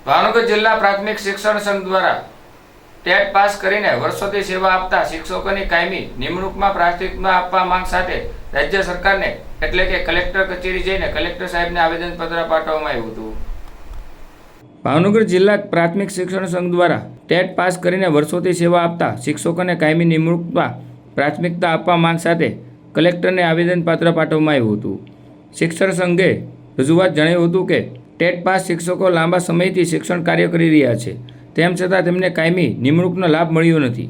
ભાવનગર જિલ્લા પ્રાથમિક શિક્ષણ સંઘ દ્વારા ટેટ પાસ કરીને વર્ષોથી સેવા આપતા શિક્ષકોની કાયમી નિમણૂકમાં પ્રાથમિકતા આપવા માંગ સાથે રાજ્ય સરકારને એટલે કે કલેક્ટર કચેરી જઈને કલેક્ટર સાહેબને આવેદનપત્ર પાઠવવામાં આવ્યું હતું। ભાવનગર જિલ્લા પ્રાથમિક શિક્ષણ સંઘ દ્વારા ટેટ પાસ કરીને વર્ષોથી સેવા આપતા શિક્ષકોને કાયમી નિમણૂકમાં પ્રાથમિકતા આપવા માંગ સાથે કલેક્ટરને આવેદનપત્ર પાઠવવામાં આવ્યું હતું। શિક્ષણ સંઘે રજૂઆત જણાવ્યું હતું કે ટેટ પાસ શિક્ષકો લાંબા સમયથી શિક્ષણ કાર્ય કરી રહ્યા છે, તેમ છતાં તેમને કાયમી નિમણૂકનો લાભ મળ્યો નથી।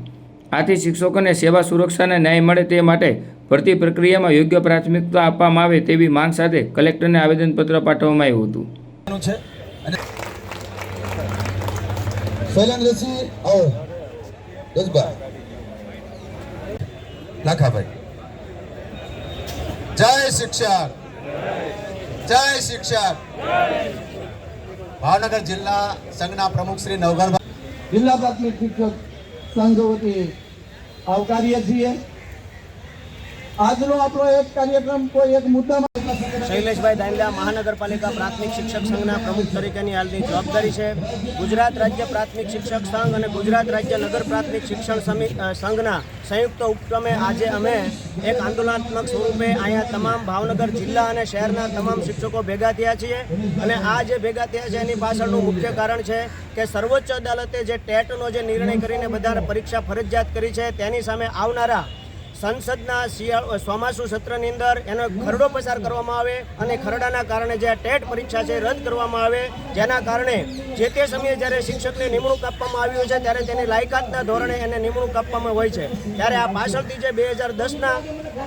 આથી શિક્ષકોને સેવા સુરક્ષા અને ન્યાય મળે તે માટે ભરતી પ્રક્રિયામાં યોગ્ય પ્રાથમિકતા આપવામાં આવે તેવી માંગ સાથે કલેક્ટરને આવેદનપત્ર પાઠવવામાં આવ્યું હતું। जय शिक्षक, जय शिक्षक। भावनगर जिला संघना प्रमुख श्री नवगण जिला प्राथमिक शिक्षक संघ वती आवकारीए छीए। આજનો આપણો એક કાર્યક્રમ કોઈ એક મુદ્દામાં શૈલેષભાઈ દાંડિયા મહાનગરપાલિકા પ્રાથમિક શિક્ષક સંઘના પ્રમુખ તરીકેની હાલની જવાબદારી છે। ગુજરાત રાજ્ય પ્રાથમિક શિક્ષક સંઘ અને ગુજરાત રાજ્ય નગર પ્રાથમિક શિક્ષણ સંઘના સંયુક્ત ઉપક્રમે આજે અમે એક આંદોલનાત્મક સ્વરૂપે અહીંયા તમામ ભાવનગર જિલ્લા અને શહેરના તમામ શિક્ષકો ભેગા થયા છીએ અને આ જે ભેગા થયા છે એની પાછળનું મુખ્ય કારણ છે કે સર્વોચ્ચ અદાલતે જે ટેટનો જે નિર્ણય કરીને બધાને પરીક્ષા ફરજિયાત કરી છે તેની સામે આવનારા સંસદના ચોમાસુ સત્રની અંદર એનો ખરડો પસાર કરવામાં આવે અને ખરડાના કારણે જે ટેટ પરીક્ષા છે રદ કરવામાં આવે, જેના કારણે જે તે સમયે જ્યારે શિક્ષકને નિમણૂક આપવામાં આવ્યું છે ત્યારે તેની લાયકાતના ધોરણે એને નિમણૂક આપવામાં હોય છે, ત્યારે આ પાછળથી જે 2010ના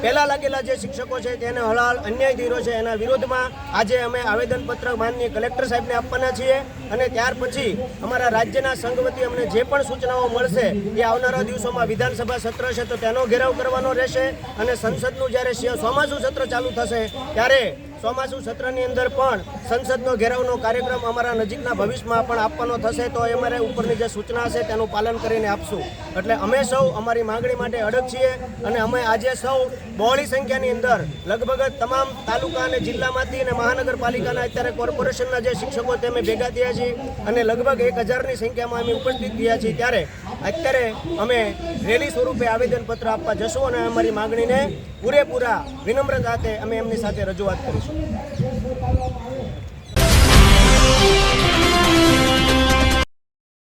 પહેલાં લાગેલા જે શિક્ષકો છે તેને હળાલ અન્યાય થયો છે, એના વિરોધમાં આજે અમે આવેદનપત્ર માનનીય કલેક્ટર સાહેબને આપવાના છીએ અને ત્યાર પછી અમારા રાજ્યના સંઘ વતી અમને જે પણ સૂચનાઓ મળશે એ આવનારા દિવસોમાં વિધાનસભા સત્ર છે તો તેનો ઘેરાવ કરવાનો રહેશે અને સંસદનું જ્યારે ચોમાસુ સત્ર ચાલુ થશે ત્યારે ચોમાસુ સત્રની અંદર પણ સંસદનો ઘેરાવનો કાર્યક્રમ અમારા નજીકના ભવિષ્યમાં પણ આપવાનો થશે તો અમારે ઉપરની જે સૂચના હશે તેનું પાલન કરીને આપશું। એટલે અમે સૌ અમારી માંગણી માટે અડગ છીએ અને અમે આજે સૌ બહોળી સંખ્યાની અંદર લગભગ તમામ તાલુકા અને જિલ્લામાંથી અને મહાનગરપાલિકાના અત્યારે કોર્પોરેશનના જે શિક્ષકો તે અમે ભેગા થયા છીએ અને લગભગ 1000ની સંખ્યામાં અમે ઉપસ્થિત થયા છીએ, ત્યારે અત્યારે અમે રેલી સ્વરૂપે આવેદનપત્ર આપવા જશું અને અમારી માંગણીને પૂરેપૂરા વિનમ્રતાથી અમે એમની સાથે રજૂઆત કરીશું।